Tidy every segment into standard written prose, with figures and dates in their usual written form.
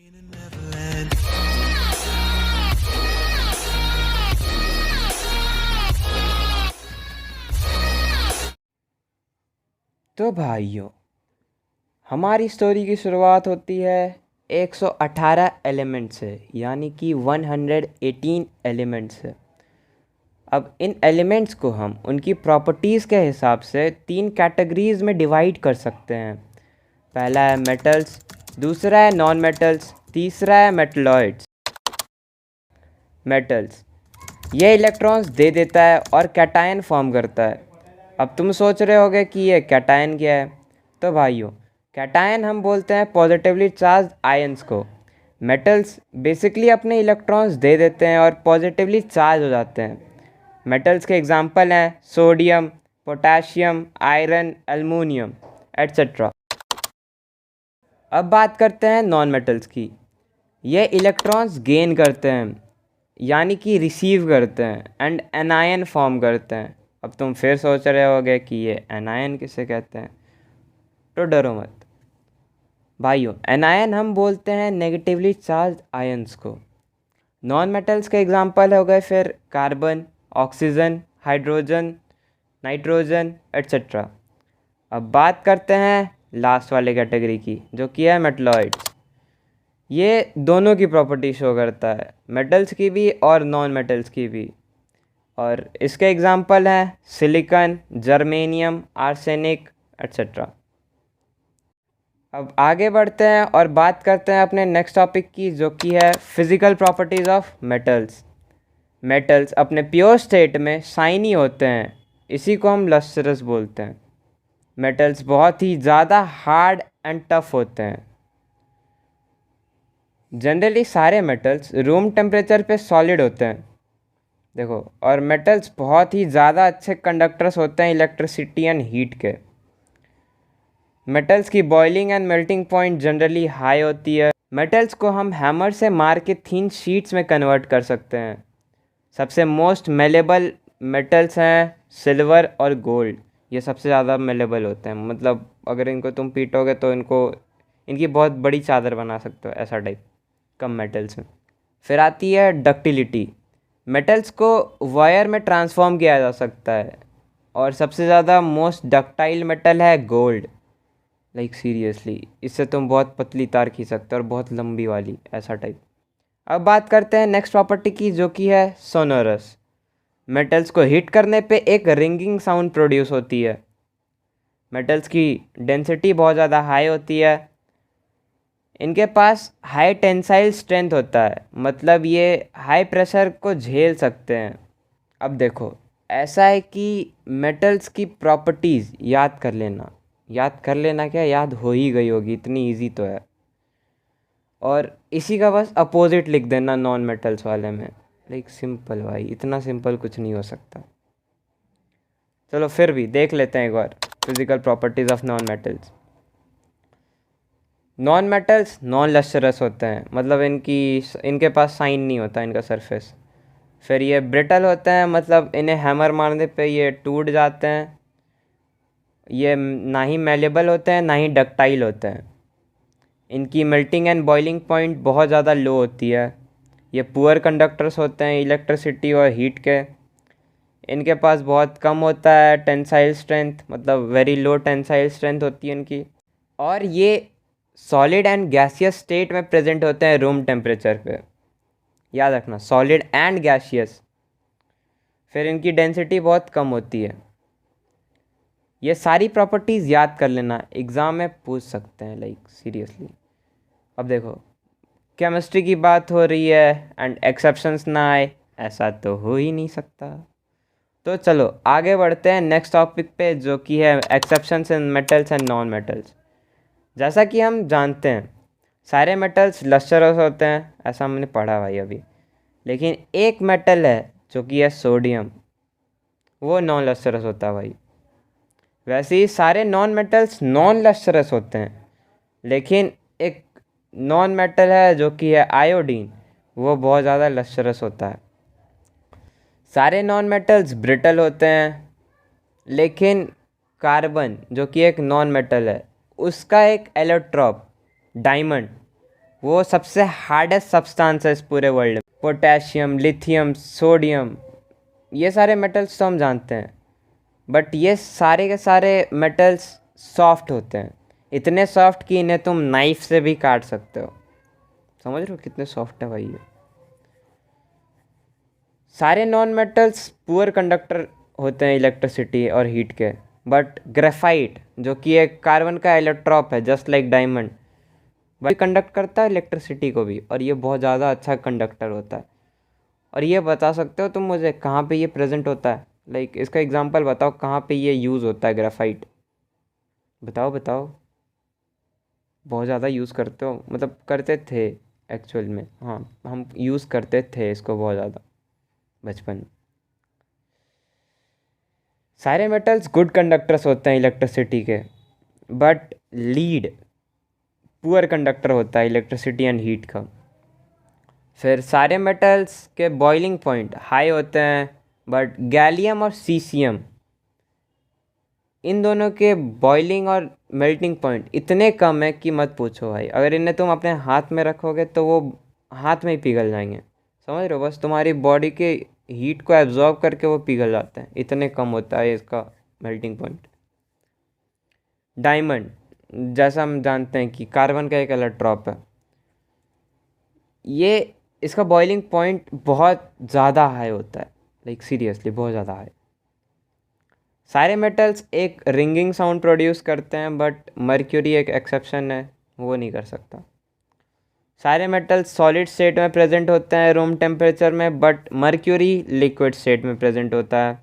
तो भाइयों, हमारी स्टोरी की शुरुआत होती है 118 एलिमेंट से, यानी कि 118 एलिमेंट से। अब इन एलिमेंट्स को हम उनकी प्रॉपर्टीज़ के हिसाब से 3 कैटेगरीज में डिवाइड कर सकते हैं। पहला है मेटल्स, दूसरा है नॉन मेटल्स, तीसरा है मेटलॉइड्स। मेटल्स ये इलेक्ट्रॉन्स दे देता है और कैटायन फॉर्म करता है। अब तुम सोच रहे होगे कि ये कैटायन क्या है। तो भाइयों, कैटायन हम बोलते हैं पॉजिटिवली चार्ज आयंस को। मेटल्स बेसिकली अपने इलेक्ट्रॉन्स दे देते हैं और पॉजिटिवली चार्ज हो जाते हैं। मेटल्स के एग्जांपल हैं sodium, potassium, iron, aluminium etcetera. अब बात करते हैं नॉन मेटल्स की। ये इलेक्ट्रॉन्स गेन करते हैं, यानी कि रिसीव करते हैं एंड एनायन फॉर्म करते हैं। अब तुम फिर सोच रहे होगे कि ये एनायन किसे कहते हैं, तो डरो मत भाइयों। एनायन हम बोलते हैं नेगेटिवली चार्ज आयंस को। नॉन मेटल्स के एग्जांपल हो गए फिर carbon, oxygen, hydrogen, nitrogen etcetera. अब बात करते हैं लास्ट वाले कैटेगरी की, जो कि है मेटलॉइड्स। ये दोनों की प्रॉपर्टी शो करता है, मेटल्स की भी और नॉन मेटल्स की भी। और इसके एग्जांपल हैं सिलिकॉन, जर्मेनियम, आर्सेनिक एट्सेट्रा। अब आगे बढ़ते हैं और बात करते हैं अपने नेक्स्ट टॉपिक की, जो कि है physical properties of metals. Metals अपने प्योर स्टेट में शाइनी होते हैं, इसी को हम लस्ट्रस बोलते हैं। मेटल्स बहुत ही ज़्यादा हार्ड एंड टफ होते हैं। जनरली सारे मेटल्स रूम टेम्परेचर पे सॉलिड होते हैं, देखो। और मेटल्स बहुत ही ज़्यादा अच्छे कंडक्टर्स होते हैं इलेक्ट्रिसिटी एंड हीट के। मेटल्स की boiling and melting point generally high होती है। मेटल्स को हम हैमर से मार के थिन शीट्स में कन्वर्ट कर सकते हैं। सबसे मोस्ट मेलेबल मेटल्स हैं सिल्वर और गोल्ड। ये सबसे ज़्यादा मेलेबल होते हैं, मतलब अगर इनको तुम पीटोगे तो इनकी बहुत बड़ी चादर बना सकते हो, ऐसा टाइप कम मेटल्स में। फिर आती है डक्टिलिटी। मेटल्स को वायर में ट्रांसफॉर्म किया जा सकता है, और सबसे ज़्यादा मोस्ट डक्टाइल मेटल है गोल्ड। लाइक सीरियसली, इससे तुम बहुत पतली तार खींच सकते हो और बहुत लंबी वाली, ऐसा टाइप। अब बात करते हैं नेक्स्ट प्रॉपर्टी की, जो कि है सोनोरस। मेटल्स को हीट करने पे एक रिंगिंग साउंड प्रोड्यूस होती है। मेटल्स की डेंसिटी बहुत ज़्यादा हाई होती है। इनके पास हाई टेंसाइल स्ट्रेंथ होता है, मतलब ये हाई प्रेशर को झेल सकते हैं। अब देखो, ऐसा है कि मेटल्स की प्रॉपर्टीज़ याद कर लेना क्या, याद हो ही गई होगी, इतनी इजी तो है। और इसी का बस अपोजिट लिख देना नॉन मेटल्स वाले में। लाइक सिंपल भाई, इतना सिंपल कुछ नहीं हो सकता। चलो फिर भी देख लेते हैं एक बार physical properties of non metals. Non metals non lustrous होते हैं, मतलब इनके पास साइन नहीं होता इनका सरफेस। फिर ये ब्रिटल होते हैं, मतलब इन्हें हैमर मारने पे ये टूट जाते हैं। ये ना ही मेलेबल होते हैं, ना ही डक्टाइल होते हैं। इनकी मेल्टिंग एंड बॉइलिंग पॉइंट बहुत ज़्यादा लो होती है। ये पुअर कंडक्टर्स होते हैं इलेक्ट्रिसिटी और हीट के। इनके पास बहुत कम होता है टेंसाइल स्ट्रेंथ, मतलब वेरी लो टेंसाइल स्ट्रेंथ होती है इनकी। और ये सॉलिड एंड गैसियस स्टेट में प्रेजेंट होते हैं रूम टेम्परेचर पे। याद रखना, सॉलिड एंड गैसियस। फिर इनकी डेंसिटी बहुत कम होती है। ये सारी प्रॉपर्टीज़ याद कर लेना, एग्ज़ाम में पूछ सकते हैं, लाइक सीरियसली। अब देखो, केमिस्ट्री की बात हो रही है एंड एक्सेप्शंस ना आए, ऐसा तो हो ही नहीं सकता। तो चलो आगे बढ़ते हैं नेक्स्ट टॉपिक पे, जो कि है exceptions in metals and non metals. जैसा कि हम जानते हैं सारे मेटल्स लस्टरस होते हैं, ऐसा हमने पढ़ा भाई अभी। लेकिन एक मेटल है जो कि है सोडियम, वो नॉन लस्टरस होता है भाई। वैसे ही सारे नॉन मेटल्स नॉन लस्टरस होते हैं, लेकिन एक नॉन मेटल है जो कि है आयोडीन, वो बहुत ज़्यादा लस्टरस होता है। सारे नॉन मेटल्स ब्रिटल होते हैं, लेकिन कार्बन जो कि एक नॉन मेटल है, उसका एक एलोट्रॉप डायमंड, वो सबसे हार्डेस्ट सब्सटेंस है इस पूरे वर्ल्ड में। पोटेशियम, लिथियम, सोडियम, ये सारे मेटल्स तो हम जानते हैं, बट ये सारे के सारे मेटल्स सॉफ्ट होते हैं, इतने सॉफ्ट कि इन्हें तुम नाइफ से भी काट सकते हो। समझ रहे हो कितने सॉफ्ट है भाई ये। सारे नॉन मेटल्स पुअर कंडक्टर होते हैं इलेक्ट्रिसिटी और हीट के, बट ग्रेफाइट जो कि एक कार्बन का इलेक्ट्रॉप है जस्ट लाइक डायमंड, वही कंडक्ट करता है इलेक्ट्रिसिटी को भी, और ये बहुत ज़्यादा अच्छा कंडक्टर होता है। और ये बता सकते हो तुम मुझे कहाँ पे ये प्रेजेंट होता है? लाइक इसका एग्जांपल बताओ, कहाँ पे ये यूज़ होता है ग्रेफाइट? बताओ बताओ। बहुत ज़्यादा यूज़ करते हो, मतलब करते थे एक्चुअल में। हाँ, हम यूज़ करते थे इसको बहुत ज़्यादा बचपन में। सारे मेटल्स गुड कंडक्टर्स होते हैं इलेक्ट्रिसिटी के, बट लीड पुअर कंडक्टर होता है इलेक्ट्रिसिटी एंड हीट का। फिर सारे मेटल्स के बॉइलिंग पॉइंट हाई होते हैं, बट गैलियम और सीसियम, इन दोनों के बॉइलिंग और मेल्टिंग पॉइंट इतने कम है कि मत पूछो भाई। अगर इन्हें तुम अपने हाथ में रखोगे तो वो हाथ में ही पिघल जाएंगे। समझ रहे हो? बस तुम्हारी बॉडी के हीट को एब्जॉर्ब करके वो पिघल जाते हैं, इतने कम होता है इसका मेल्टिंग पॉइंट। डायमंड, जैसा हम जानते हैं कि कार्बन का एक इलेक्ट्रॉप है, ये इसका बॉइलिंग पॉइंट बहुत ज़्यादा हाई होता है, लाइक सीरियसली बहुत ज़्यादा हाई। सारे मेटल्स एक रिंगिंग साउंड प्रोड्यूस करते हैं, बट मर्क्यूरी एक एक्सेप्शन है, वो नहीं कर सकता। सारे मेटल्स सॉलिड स्टेट में प्रेजेंट होते हैं रूम टेम्परेचर में, बट मर्क्यूरी लिक्विड स्टेट में प्रेजेंट होता है।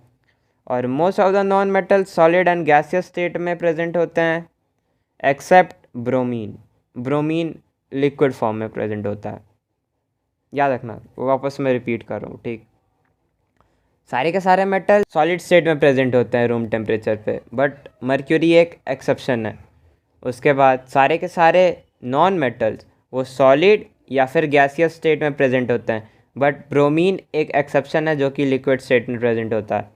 और most of the non metals solid and gaseous state में प्रेजेंट होते हैं, except bromine. Bromine liquid form में प्रेजेंट होता है, याद रखना, वापस मैं रिपीट कर रहा हूँ, ठीक। सारे के सारे मेटल सॉलिड स्टेट में प्रेजेंट होते हैं रूम टेम्परेचर पे, बट मर्क्यूरी एक एक्सेप्शन है। उसके बाद सारे के सारे नॉन मेटल्स वो सॉलिड या फिर गैसियस स्टेट में प्रेजेंट होते हैं, बट ब्रोमीन एक एक्सेप्शन है जो कि लिक्विड स्टेट में प्रेजेंट होता है।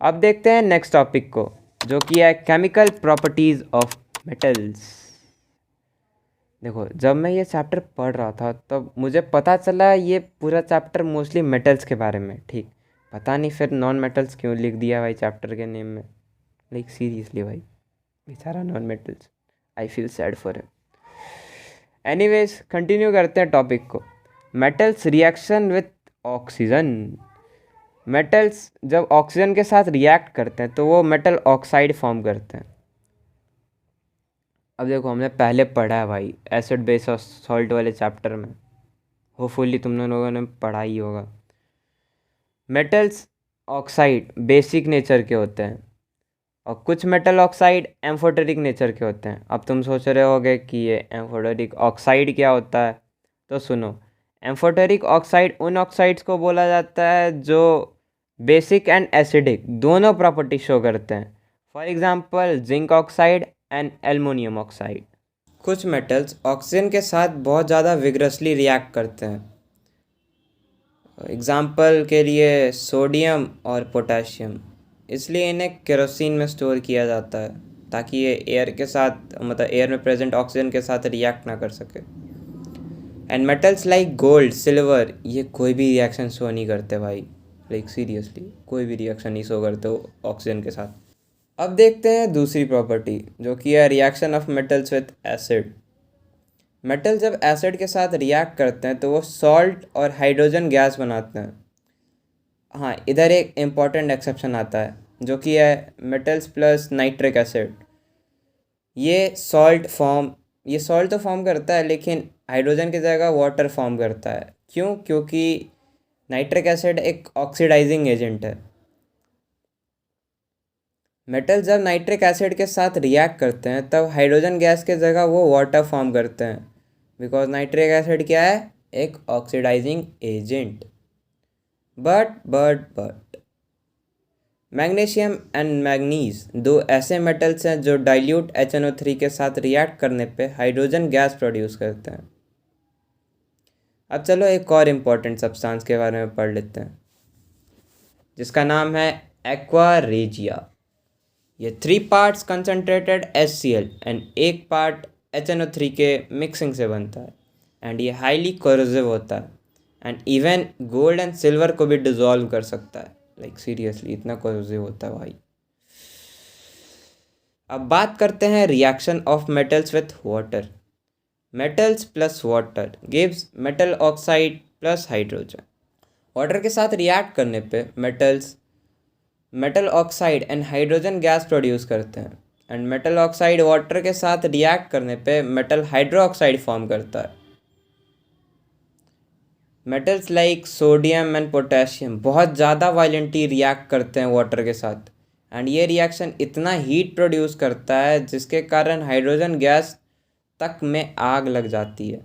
अब देखते हैं नेक्स्ट टॉपिक को, जो कि है केमिकल प्रॉपर्टीज़ ऑफ मेटल्स। देखो, जब मैं ये चैप्टर पढ़ रहा था तब मुझे पता चला ये पूरा चैप्टर मोस्टली मेटल्स के बारे में, ठीक। पता नहीं फिर नॉन मेटल्स क्यों लिख दिया भाई चैप्टर के नेम में, लाइक सीरियसली भाई, बेचारा non metals, I feel sad for him. Anyways continue करते हैं टॉपिक को। Metals reaction with oxygen. Metals जब ऑक्सीजन के साथ रिएक्ट करते हैं तो वो मेटल ऑक्साइड फॉर्म करते हैं। अब देखो, हमने पहले पढ़ा है भाई एसिड बेस और सॉल्ट वाले चैप्टर में, होपफुली तुम लोगों ने पढ़ा ही होगा। मेटल्स ऑक्साइड बेसिक नेचर के होते हैं, और कुछ मेटल ऑक्साइड एम्फोटेरिक नेचर के होते हैं। अब तुम सोच रहे होगे कि ये एम्फोटेरिक ऑक्साइड क्या होता है, तो सुनो। एम्फोटेरिक ऑक्साइड उन ऑक्साइड्स को बोला जाता है जो बेसिक एंड एसिडिक दोनों प्रॉपर्टी शो करते हैं। For example zinc oxide and aluminium oxide. कुछ मेटल्स ऑक्सीजन के साथ बहुत ज़्यादा विग्रसली रिएक्ट करते हैं, एग्जाम्पल के लिए सोडियम और पोटेशियम, इसलिए इन्हें केरोसिन में स्टोर किया जाता है ताकि ये एयर के साथ, मतलब एयर में प्रेजेंट ऑक्सीजन के साथ रिएक्ट ना कर सके। And metals like gold, silver, ये कोई भी रिएक्शन शो नहीं करते भाई, लाइक सीरियसली कोई भी रिएक्शन नहीं शो करते हो ऑक्सीजन के साथ। अब देखते हैं दूसरी प्रॉपर्टी, जो कि है reaction of metals with acid. Metal जब एसिड के साथ रिएक्ट करते हैं तो वो सॉल्ट और हाइड्रोजन गैस बनाते हैं। हाँ, इधर एक इम्पॉर्टेंट एक्सेप्शन आता है जो कि है मेटल्स प्लस नाइट्रिक एसिड। ये सॉल्ट तो फॉर्म करता है, लेकिन हाइड्रोजन की जगह वाटर फॉर्म करता है। क्यों? क्योंकि नाइट्रिक एसिड एक ऑक्सीडाइजिंग एजेंट है। मेटल जब नाइट्रिक एसिड के साथ रिएक्ट करते हैं तब हाइड्रोजन गैस के जगह वो वाटर फॉर्म करते हैं, बिकॉज नाइट्रिक एसिड क्या है? एक oxidizing agent. But magnesium and manganese दो ऐसे मेटल्स हैं जो डाइल्यूट HNO3 के साथ रिएक्ट करने पे हाइड्रोजन गैस प्रोड्यूस करते हैं। अब चलो एक और इम्पॉर्टेंट सब्सटेंस के बारे में पढ़ लेते हैं, जिसका नाम है एक्वा रेजिया। ये 3 parts concentrated HCl and 1 part HNO3 के मिक्सिंग से बनता है। एंड ये हाईली कोरोसिव होता है and even gold and silver को भी डिजॉल्व कर सकता है। लाइक सीरियसली इतना कोरोसिव होता है भाई। अब बात करते हैं reaction of metals with water. Metals plus water gives metal oxide plus hydrogen. Water के साथ रिएक्ट करने पे metals metal oxide and hydrogen gas produce करते हैं एंड मेटल ऑक्साइड वाटर के साथ रिएक्ट करने पे मेटल हाइड्रोक्साइड फॉर्म करता है। Metals like sodium and potassium बहुत ज़्यादा वायलेंटली रिएक्ट करते हैं वाटर के साथ एंड ये रिएक्शन इतना हीट प्रोड्यूस करता है जिसके कारण हाइड्रोजन गैस तक में आग लग जाती है।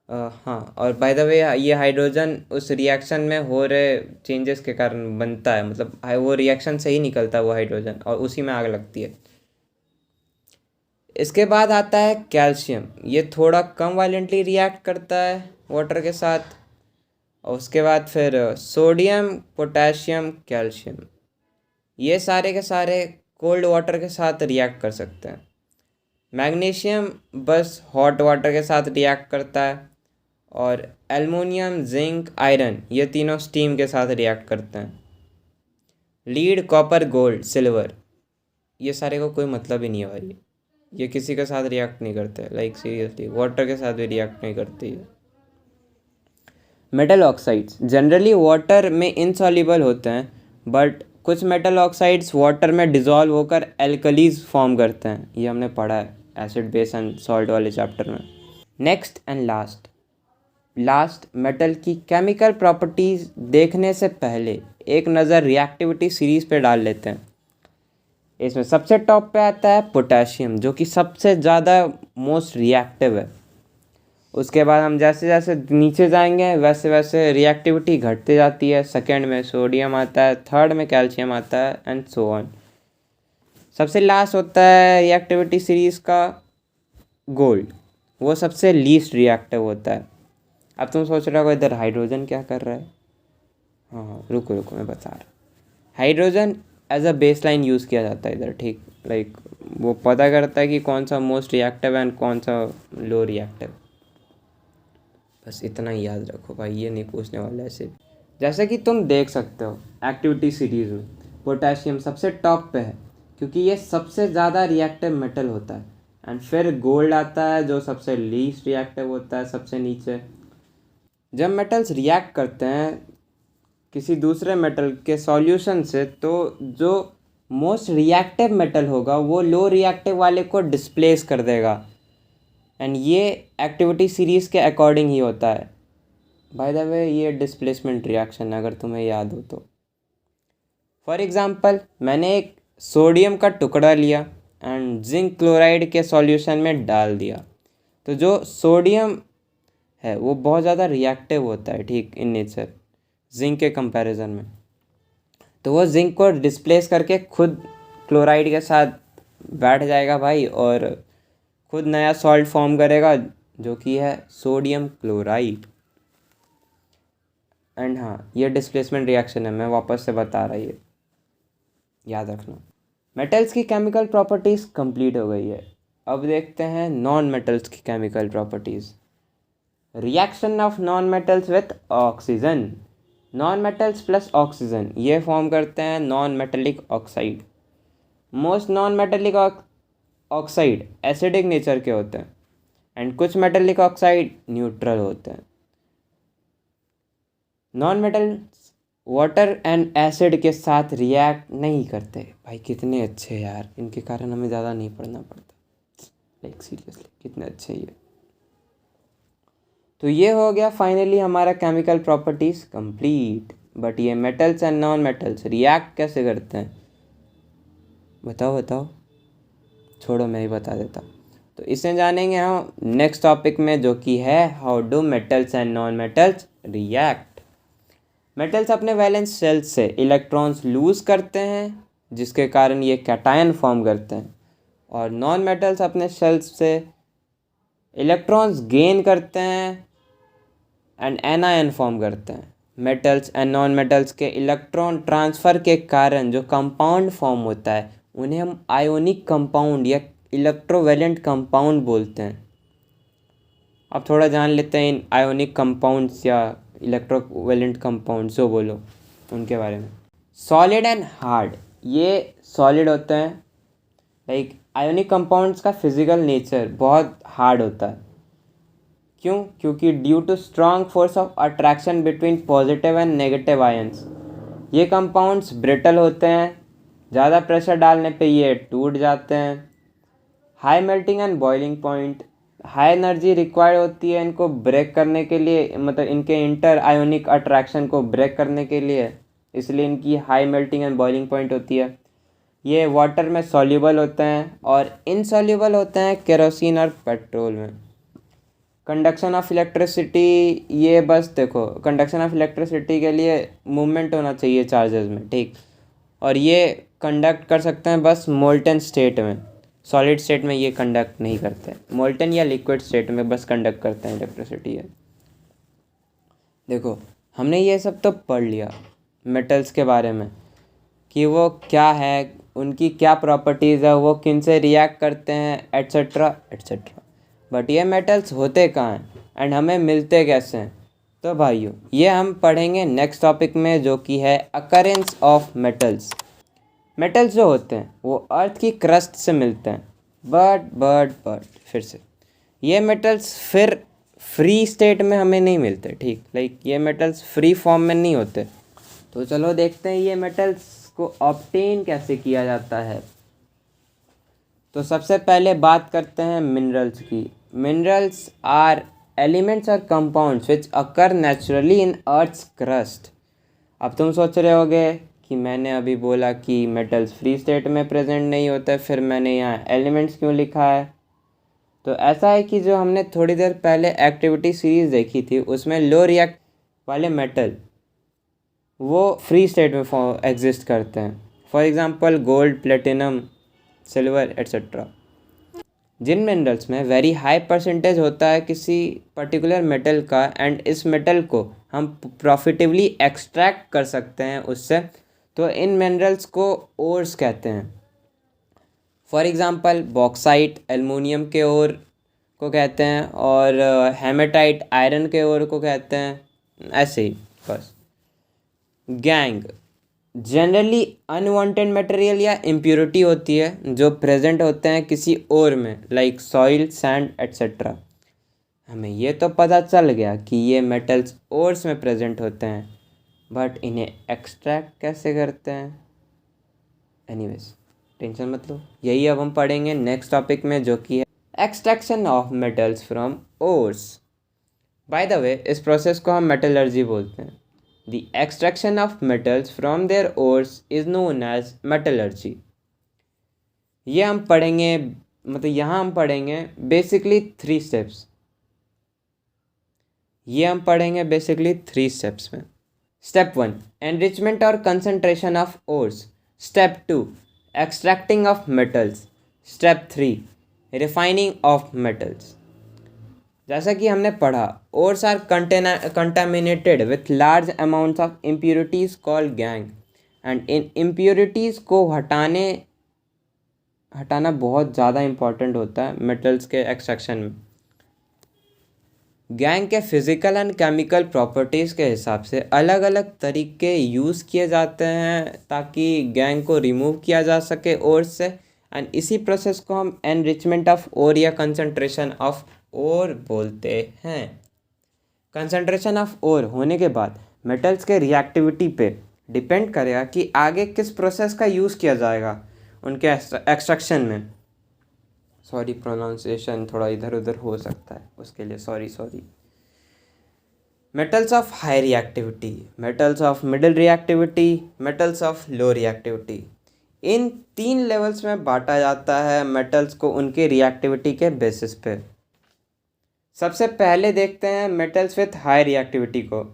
हाँ, और बाय द वे ये हाइड्रोजन उस रिएक्शन में हो रहे चेंजेस के कारण बनता है, मतलब वो रिएक्शन से ही निकलता है वो हाइड्रोजन और उसी में आग लगती है। इसके बाद आता है कैल्शियम। ये थोड़ा कम वायलेंटली रिएक्ट करता है वाटर के साथ। और उसके बाद फिर सोडियम, पोटेशियम, कैल्शियम, ये सारे के सारे कोल्ड वाटर के साथ रिएक्ट कर सकते हैं। मैग्नीशियम बस हॉट वाटर के साथ रिएक्ट करता है और एल्युमिनियम, जिंक, आयरन ये तीनों स्टीम के साथ रिएक्ट करते हैं। लीड, कॉपर, गोल्ड, सिल्वर ये सारे को कोई मतलब ही नहीं है भाई, ये किसी के साथ रिएक्ट नहीं करते। लाइक सीरियसली वाटर के साथ भी रिएक्ट नहीं करती है। मेटल ऑक्साइड्स जनरली वाटर में इनसॉल्युबल होते हैं बट कुछ मेटल ऑक्साइड्स वाटर में डिज़ोल्व होकर एल्कलीज फॉर्म करते हैं। ये हमने पढ़ा है एसिड, बेस एंड सॉल्ट वाले चैप्टर में। नेक्स्ट एंड लास्ट मेटल की केमिकल प्रॉपर्टीज़ देखने से पहले एक नज़र रिएक्टिविटी सीरीज़ पे डाल लेते हैं। इसमें सबसे टॉप पे आता है पोटेशियम, जो कि सबसे ज़्यादा मोस्ट रिएक्टिव है। उसके बाद हम जैसे जैसे नीचे जाएंगे वैसे वैसे रिएक्टिविटी घटती जाती है। सेकंड में सोडियम आता है, थर्ड में कैल्शियम आता है एंड सो ऑन। सबसे लास्ट होता है रिएक्टिविटी सीरीज़ का गोल्ड, वो सबसे लीस्ट रिएक्टिव होता है। अब तुम सोच रहे हो इधर हाइड्रोजन क्या कर रहा है? हाँ रुको मैं बता रहा। Hydrogen as a baseline use किया जाता है इधर, ठीक। लाइक वो पता करता है कि कौन सा मोस्ट रिएक्टिव है एंड कौन सा लो रिएक्टिव। बस इतना ही याद रखो भाई, ये नहीं पूछने वाला ऐसे। जैसे कि तुम देख सकते हो एक्टिविटी सीरीज में पोटेशियम सबसे टॉप पे है क्योंकि ये सबसे ज़्यादा रिएक्टिव मेटल होता है एंड फिर गोल्ड आता है जो सबसे लीस्ट रिएक्टिव होता है सबसे नीचे। जब मेटल्स रिएक्ट करते हैं किसी दूसरे मेटल के सॉल्यूशन से तो जो मोस्ट रिएक्टिव मेटल होगा वो लो रिएक्टिव वाले को डिस्प्लेस कर देगा एंड ये एक्टिविटी सीरीज़ के अकॉर्डिंग ही होता है। बाय द वे ये डिस्प्लेसमेंट रिएक्शन अगर तुम्हें याद हो तो, फॉर एग्ज़ाम्पल मैंने एक सोडियम का टुकड़ा लिया एंड जिंक क्लोराइड के सॉल्यूशन में डाल दिया, तो जो सोडियम है वो बहुत ज़्यादा रिएक्टिव होता है, ठीक, इन नेचर जिंक के कंपैरिजन में। तो वो जिंक को डिस्प्लेस करके खुद क्लोराइड के साथ बैठ जाएगा भाई और खुद नया सॉल्ट फॉर्म करेगा जो कि है सोडियम क्लोराइड। एंड हाँ ये डिस्प्लेसमेंट रिएक्शन है, मैं वापस से बता रहा, ये याद रखना। मेटल्स की केमिकल प्रॉपर्टीज़ कंप्लीट हो गई है। अब देखते हैं नॉन मेटल्स की chemical properties. Reaction of non metals with oxygen. Non metals plus oxygen ये फॉर्म करते हैं non metallic oxide. Most non metallic oxide acidic nature के होते हैं एंड कुछ मेटेलिक ऑक्साइड न्यूट्रल होते हैं। Non metals water and acid के साथ रिएक्ट नहीं करते। भाई कितने अच्छे यार, इनके कारण हमें ज़्यादा नहीं पढ़ना पड़ता। लाइक सीरियसली कितने अच्छे ये। तो ये हो गया फाइनली हमारा केमिकल प्रॉपर्टीज़ कंप्लीट। बट ये metals and non metals react कैसे करते हैं बताओ। छोड़ो मैं ही बता देता। तो इसे जानेंगे हम नेक्स्ट टॉपिक में जो कि है how do metals and non metals react. Metals अपने वैलेंस शेल से इलेक्ट्रॉन्स लूज़ करते हैं जिसके कारण ये कैटायन फॉर्म करते हैं और नॉन मेटल्स अपने शेल्स से इलेक्ट्रॉन्स गेन करते हैं एंड एनायन फॉर्म करते हैं। मेटल्स एंड नॉन मेटल्स के इलेक्ट्रॉन ट्रांसफ़र के कारण जो कंपाउंड फॉर्म होता है उन्हें हम आयोनिक कंपाउंड या इलेक्ट्रोवैलेंट कंपाउंड बोलते हैं। अब थोड़ा जान लेते हैं इन आयोनिक कंपाउंड्स या इलेक्ट्रोवैलेंट कंपाउंड्स जो बोलो उनके बारे में। सॉलिड एंड हार्ड, ये सॉलिड होते हैं। लाइक आयोनिक कंपाउंड्स का फिजिकल नेचर बहुत हार्ड होता है। क्यों? क्योंकि due to strong force of attraction between positive and negative ions ये कंपाउंड्स ब्रिटल होते हैं। ज़्यादा प्रेशर डालने पे ये टूट जाते हैं। High melting and boiling point, high energy required होती है इनको ब्रेक करने के लिए, मतलब इनके इंटर आयोनिक अट्रैक्शन को ब्रेक करने के लिए, इसलिए इनकी high melting and boiling point होती है। ये वाटर में सॉल्युबल होते हैं और इनसॉल्युबल होते हैं केरोसिन और पेट्रोल में। कंडक्शन ऑफ इलेक्ट्रिसिटी, ये बस देखो कंडक्शन ऑफ इलेक्ट्रिसिटी के लिए मूवमेंट होना चाहिए चार्जेस में, ठीक। और ये कंडक्ट कर सकते हैं बस मोल्टन स्टेट में, सॉलिड स्टेट में ये कंडक्ट नहीं करते। मोल्टन या लिक्विड स्टेट में बस कंडक्ट करते हैं इलेक्ट्रिसिटी है। देखो हमने ये सब तो पढ़ लिया मेटल्स के बारे में कि वो क्या है, उनकी क्या प्रॉपर्टीज़ है, वो किन से रिएक्ट करते हैं, एट्सेट्रा एट्सेट्रा। बट ये मेटल्स होते कहाँ हैं एंड हमें मिलते कैसे हैं? तो भाइयों ये हम पढ़ेंगे नेक्स्ट टॉपिक में, जो कि है अकरेंस ऑफ मेटल्स। मेटल्स जो होते हैं वो अर्थ की क्रस्ट से मिलते हैं, बट फिर से ये मेटल्स फिर फ्री स्टेट में हमें नहीं मिलते, ठीक। लाइक ये मेटल्स फ्री फॉर्म में नहीं होते। तो चलो देखते हैं ये मेटल्स को ऑब्टेन कैसे किया जाता है। तो सबसे पहले बात करते हैं मिनरल्स की। मिनरल्स आर एलिमेंट्स और compounds which occur naturally in earth's crust. अब तुम सोच रहे होगे कि मैंने अभी बोला कि मेटल्स फ्री स्टेट में प्रेजेंट नहीं होते, फिर मैंने यहाँ एलिमेंट्स क्यों लिखा है? तो ऐसा है कि जो हमने थोड़ी देर पहले एक्टिविटी सीरीज़ देखी थी उसमें लो रिएक्ट वाले मेटल वो फ्री स्टेट में एग्जिस्ट करते हैं। For example gold, platinum, silver etcetera. जिन मिनरल्स में वेरी हाई परसेंटेज होता है किसी पर्टिकुलर मेटल का एंड इस मेटल को हम प्रॉफिटेबली एक्सट्रैक्ट कर सकते हैं उससे, तो इन मिनरल्स को ओर्स कहते हैं। फॉर एग्जांपल बॉक्साइट एल्युमिनियम के ओर को कहते हैं और हेमेटाइट आयरन के ओर को कहते हैं, ऐसे ही बस। गैंग जनरली अनवांटेड मटेरियल या इम्प्योरिटी होती है जो प्रेजेंट होते हैं किसी और में, लाइक सॉइल, सैंड एट्सेट्रा। हमें ये तो पता चल गया कि ये मेटल्स ओर्स में प्रेजेंट होते हैं, बट इन्हें एक्सट्रैक्ट कैसे करते हैं? एनीवेज टेंशन मत लो, यही अब हम पढ़ेंगे नेक्स्ट टॉपिक में, जो कि है extraction of metals from ores. By the way इस प्रोसेस को हम मेटलर्जी बोलते हैं। The extraction of metals from their ores is known as metallurgy। ये हम पढ़ेंगे, मतलब यहाँ हम पढ़ेंगे बेसिकली थ्री स्टेप्स। ये हम पढ़ेंगे बेसिकली थ्री स्टेप्स में। स्टेप 1 एनरिचमेंट और concentration of ores. Step 2 extracting of metals. Step 3 refining of metals. जैसा कि हमने पढ़ा, ores are contaminated with large amounts of impurities called gangue and इन इम्प्योरिटीज़ को हटाना बहुत ज़्यादा इम्पॉर्टेंट होता है मेटल्स के एक्सट्रैक्शन में। गैंग के फिज़िकल एंड केमिकल प्रॉपर्टीज़ के हिसाब से अलग अलग तरीके यूज़ किए जाते हैं ताकि गैंग को रिमूव किया जा सके ओर्स से, एंड इसी प्रोसेस को हम एनरिचमेंट ऑफ ओर या कंसंट्रेशन ऑफ ओर बोलते हैं। कंसंट्रेशन ऑफ ओर होने के बाद मेटल्स के रिएक्टिविटी पे डिपेंड करेगा कि आगे किस प्रोसेस का यूज़ किया जाएगा उनके एक्सट्रैक्शन में। सॉरी प्रोनाउंसिएशन थोड़ा इधर उधर हो सकता है, उसके लिए sorry. Metals of high reactivity, metals of middle reactivity, metals of low reactivity, in 3 levels में बांटा जाता है मेटल्स को उनके रिएक्टिविटी के बेसिस पे। सबसे पहले देखते हैं मेटल्स विथ हाई रिएक्टिविटी को।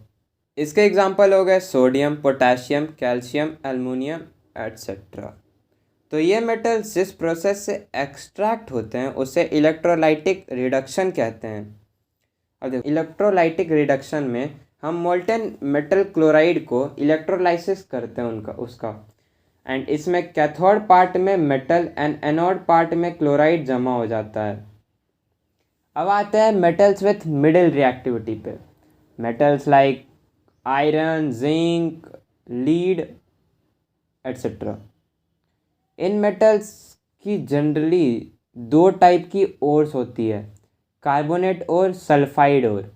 इसके एग्जांपल हो गए sodium, potassium, calcium, aluminium etcetera. तो ये मेटल्स जिस प्रोसेस से एक्सट्रैक्ट होते हैं उसे इलेक्ट्रोलाइटिक रिडक्शन कहते हैं। अब देखो इलेक्ट्रोलाइटिक रिडक्शन में हम मोल्टन मेटल क्लोराइड को इलेक्ट्रोलाइसिस करते हैं उसका, एंड इसमें कैथोड पार्ट में मेटल एंड एनोड पार्ट में क्लोराइड जमा हो जाता है। अब आते हैं मेटल्स विथ मिडिल रिएक्टिविटी पे। Metals like iron, zinc, lead etcetera. इन मेटल्स की जनरली दो टाइप की ओर्स होती है, कार्बोनेट और सल्फाइड ओर।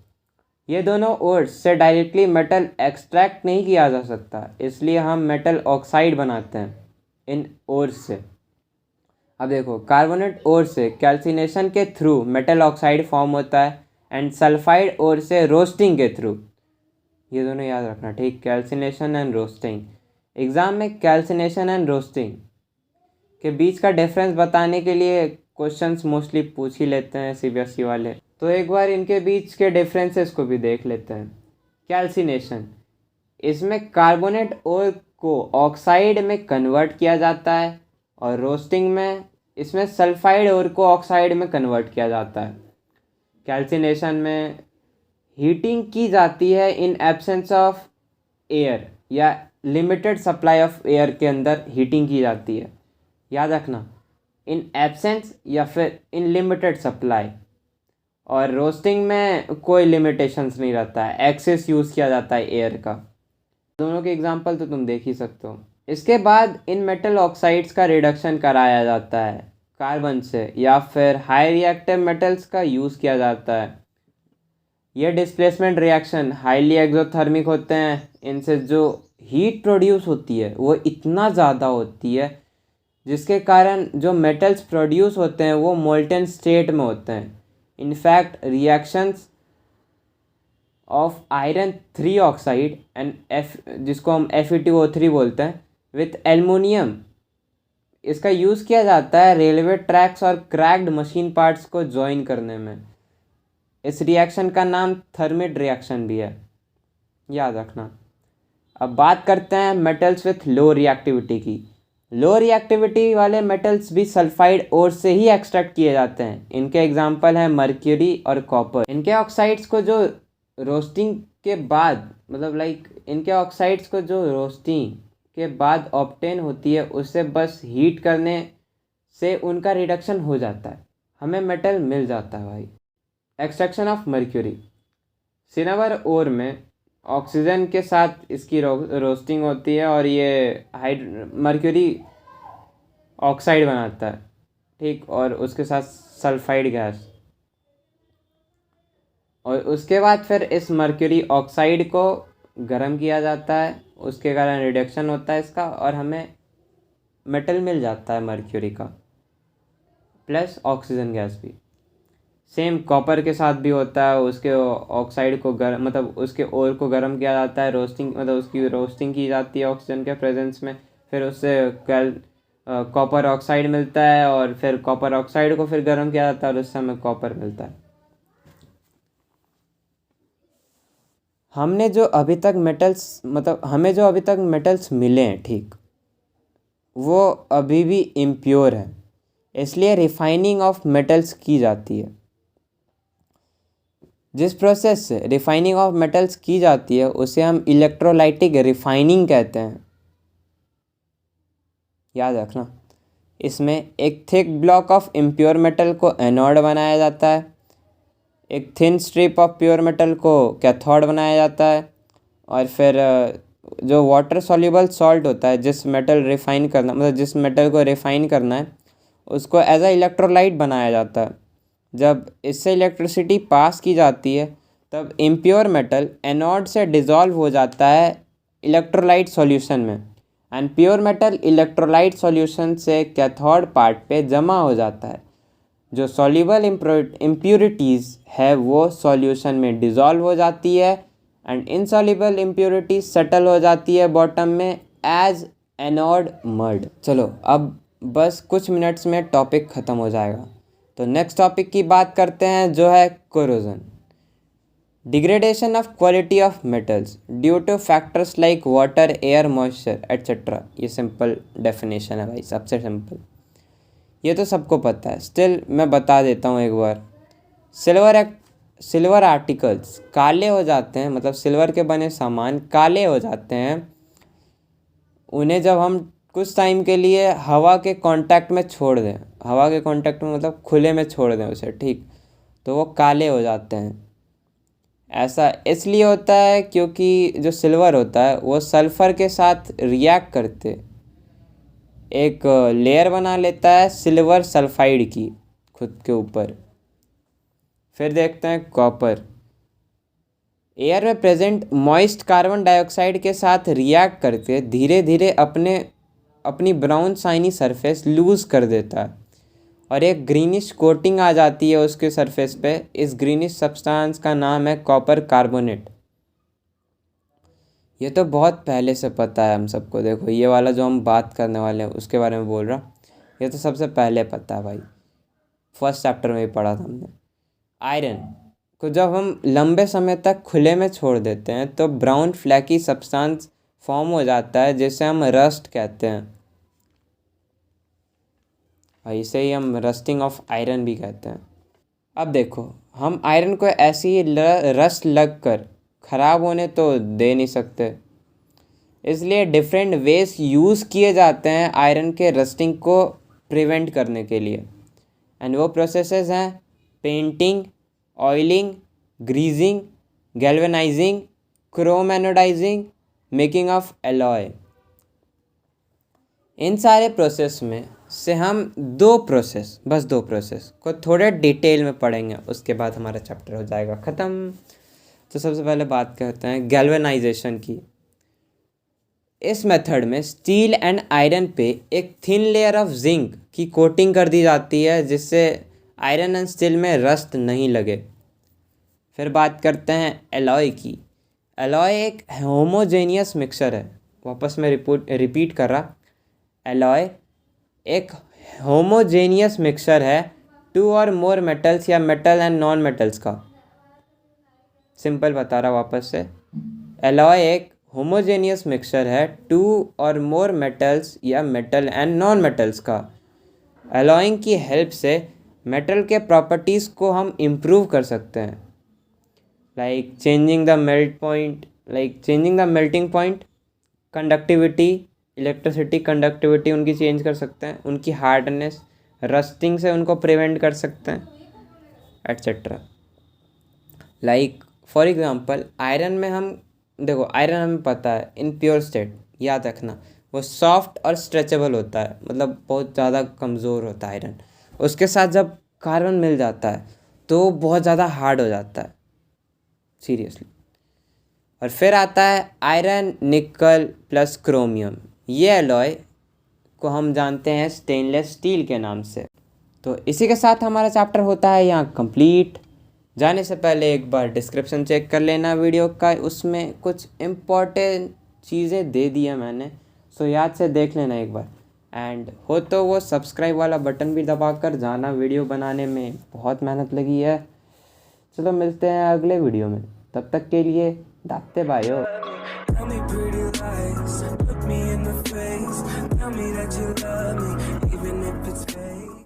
ये दोनों ओर्स से डायरेक्टली मेटल एक्सट्रैक्ट नहीं किया जा सकता, इसलिए हम मेटल ऑक्साइड बनाते हैं इन ओर्स से। अब देखो, कार्बोनेट ओर से कैल्सिनेशन के थ्रू मेटल ऑक्साइड फॉर्म होता है एंड सल्फाइड ओर से रोस्टिंग के थ्रू। ये दोनों याद रखना, ठीक, कैल्सिनेशन एंड रोस्टिंग। एग्ज़ाम में कैल्सिनेशन एंड रोस्टिंग के बीच का डिफरेंस बताने के लिए क्वेश्चंस मोस्टली पूछ ही लेते हैं सीबीएसई वाले, तो एक बार इनके बीच के डिफरेंसेस को भी देख लेते हैं। कैल्सिनेशन, इसमें कार्बोनेट ओर को ऑक्साइड में कन्वर्ट किया जाता है और रोस्टिंग में इसमें सल्फाइड ओर को ऑक्साइड में कन्वर्ट किया जाता है। कैल्सिनेशन में हीटिंग की जाती है इन एब्सेंस ऑफ एयर, या लिमिटेड सप्लाई ऑफ एयर के अंदर हीटिंग की जाती है। याद रखना, इन एब्सेंस या फिर इन लिमिटेड सप्लाई। और रोस्टिंग में कोई लिमिटेशंस नहीं रहता है, एक्सेस यूज़ किया जाता है एयर का। दोनों के एग्जांपल तो तुम देख ही सकते हो। इसके बाद इन मेटल ऑक्साइड्स का रिडक्शन कराया जाता है कार्बन से, या फिर हाई रिएक्टिव मेटल्स का यूज़ किया जाता है। ये डिस्प्लेसमेंट रिएक्शन हाईली एक्सोथर्मिक होते हैं। इनसे जो हीट प्रोड्यूस होती है वो इतना ज़्यादा होती है जिसके कारण जो मेटल्स प्रोड्यूस होते हैं वो मोल्टन स्टेट में होते हैं। In fact reactions of iron 3 oxide and जिसको हम Fe2O3 बोलते हैं, विथ एल्युमिनियम, इसका यूज़ किया जाता है रेलवे ट्रैक्स और क्रैक्ड मशीन पार्ट्स को जॉइन करने में। इस रिएक्शन का नाम थर्मिट रिएक्शन भी है, याद रखना। अब बात करते हैं मेटल्स विथ लो रिएक्टिविटी की। लो रिएक्टिविटी वाले मेटल्स भी सल्फाइड ओर से ही एक्सट्रैक्ट किए जाते हैं। इनके एग्जांपल हैं मर्क्यूरी और कॉपर। इनके ऑक्साइड्स को जो रोस्टिंग के बाद, इनके ऑक्साइड्स को जो रोस्टिंग के बाद ऑब्टेन होती है, उससे बस हीट करने से उनका रिडक्शन हो जाता है, हमें मेटल मिल जाता है भाई। एक्सट्रैक्शन ऑफ मर्क्यूरी, सिल्वर ओर में ऑक्सीजन के साथ इसकी रोस्टिंग होती है और ये मर्क्यूरी ऑक्साइड बनाता है, ठीक, और उसके साथ सल्फाइड गैस। और उसके बाद फिर इस मर्क्यूरी ऑक्साइड को गर्म किया जाता है, उसके कारण रिडक्शन होता है इसका और हमें मेटल मिल जाता है मर्क्यूरी का, प्लस ऑक्सीजन गैस भी। सेम कॉपर के साथ भी होता है, उसके ऑक्साइड को उसके ओर को गर्म किया जाता है, रोस्टिंग उसकी रोस्टिंग की जाती है ऑक्सीजन के प्रेजेंस में, फिर उससे कॉपर ऑक्साइड मिलता है और फिर कॉपर ऑक्साइड को फिर गर्म किया जाता है और उससे हमें कॉपर मिलता है। हमें जो अभी तक मेटल्स मिले हैं, ठीक, वो अभी भी इम्प्योर है, इसलिए रिफाइनिंग ऑफ मेटल्स की जाती है। जिस प्रोसेस से रिफाइनिंग ऑफ मेटल्स की जाती है उसे हम इलेक्ट्रोलाइटिक रिफाइनिंग कहते हैं, याद रखना। इसमें एक thick block of impure metal को एनोड बनाया जाता है, एक thin strip of pure metal को कैथोड बनाया जाता है, और फिर जो वाटर सॉल्युबल सॉल्ट होता है, जिस मेटल को रिफाइन करना है, उसको एज अ इलेक्ट्रोलाइट बनाया जाता है। जब इससे इलेक्ट्रिसिटी पास की जाती है तब इम्प्योर मेटल एनोड से डिज़ोल्व हो जाता है इलेक्ट्रोलाइट सॉल्यूशन में, and pure metal electrolyte solution से कैथोड पार्ट पे जमा हो जाता है। जो सॉल्युबल इम्प्योरिटीज़ है वो सॉल्यूशन में डिज़ोल्व हो जाती है एंड इनसॉल्युबल इम्प्योरिटीज सेटल हो जाती है बॉटम में एज एनोड मड। चलो अब बस कुछ मिनट्स में टॉपिक ख़त्म हो जाएगा, तो नेक्स्ट टॉपिक की बात करते हैं जो है corrosion. Degradation of quality of metals due two factors like water, air, moisture etcetera. ये सिंपल डेफिनेशन है भाई, सबसे सिंपल, ये तो सबको पता है, स्टिल मैं बता देता हूँ एक बार। सिल्वर आर्टिकल्स काले हो जाते हैं, सिल्वर के बने सामान काले हो जाते हैं उन्हें जब हम कुछ टाइम के लिए हवा के कांटेक्ट में छोड़ दें, हवा के कांटेक्ट में मतलब खुले में छोड़ दें उसे, ठीक, तो वो काले हो जाते हैं। ऐसा इसलिए होता है क्योंकि जो सिल्वर होता है वो सल्फ़र के साथ रिएक्ट करते एक लेयर बना लेता है सिल्वर सल्फाइड की खुद के ऊपर। फिर देखते हैं कॉपर। एयर में प्रेजेंट मॉइस्ट कार्बन डाइऑक्साइड के साथ रिएक्ट करके धीरे धीरे अपनी ब्राउन शाइनी सरफेस लूज़ कर देता है और एक ग्रीनिश कोटिंग आ जाती है उसके सरफेस पे। इस ग्रीनिश सब्सटेंस का नाम है कॉपर कार्बोनेट। ये तो बहुत पहले से पता है हम सबको। देखो ये वाला जो हम बात करने वाले हैं उसके बारे में बोल रहा, ये तो सबसे पहले पता है भाई, फर्स्ट चैप्टर में ही पढ़ा था हमने। आयरन को जब हम लंबे समय तक खुले में छोड़ देते हैं तो ब्राउन फ्लैकी सब्सटेंस फॉर्म हो जाता है जिसे हम रस्ट कहते हैं। इसे ही हम रस्टिंग ऑफ आयरन भी कहते हैं। अब देखो हम आयरन को ऐसे ही रस्ट लग कर ख़राब होने तो दे नहीं सकते, इसलिए डिफरेंट वेज यूज़ किए जाते हैं आयरन के रस्टिंग को प्रिवेंट करने के लिए। एंड वो प्रोसेसेस हैं painting, oiling, greasing, galvanizing, chrome anodizing, making of alloy. इन सारे प्रोसेस में से हम बस दो प्रोसेस को थोड़े डिटेल में पढ़ेंगे, उसके बाद हमारा चैप्टर हो जाएगा ख़त्म। तो सबसे पहले बात करते हैं गैल्वेनाइजेशन की। इस मेथड में स्टील एंड आयरन पे एक थिन लेयर ऑफ जिंक की कोटिंग कर दी जाती है जिससे आयरन एंड स्टील में रस्ट नहीं लगे। फिर बात करते हैं एलॉय की। एलॉय एक होमोजेनियस मिक्सचर है, वापस मैं रिपीट कर रहा, एलॉय एक होमोजेनियस मिक्सचर है टू और मोर मेटल्स या मेटल एंड नॉन मेटल्स का। सिंपल बता रहा वापस से, एलॉय एक होमोजेनियस मिक्सचर है टू और मोर मेटल्स या मेटल एंड नॉन मेटल्स का। एलॉइंग की हेल्प से मेटल के प्रॉपर्टीज़ को हम इम्प्रूव कर सकते हैं, like changing the melting point, conductivity, electricity conductivity उनकी चेंज कर सकते हैं, उनकी हार्डनेस, रस्टिंग से उनको प्रिवेंट कर सकते हैं, etcetera. Like for example iron में हम देखो, आयरन हमें पता है इन प्योर स्टेट, याद रखना, वो सॉफ्ट और स्ट्रेचेबल होता है, मतलब बहुत ज़्यादा कमज़ोर होता है आयरन। उसके साथ जब कार्बन मिल जाता है तो बहुत ज़्यादा हार्ड हो जाता है, सीरियसली। और फिर आता है आयरन निकल प्लस क्रोमियम। ये एलॉय को हम जानते हैं स्टेनलेस स्टील के नाम से। तो इसी के साथ हमारा चैप्टर होता है यहाँ कंप्लीट। जाने से पहले एक बार डिस्क्रिप्शन चेक कर लेना वीडियो का, उसमें कुछ इम्पोर्टेंट चीज़ें दे दी है मैंने, सो याद से देख लेना एक बार। एंड हो तो वो सब्सक्राइब वाला बटन भी दबा कर जाना, वीडियो बनाने में बहुत मेहनत लगी है। चलो मिलते हैं अगले वीडियो में, तब तक के लिए दाते भाइयों। Tell me pretty lies, look me in the face, tell me that you love me, even if it's fake.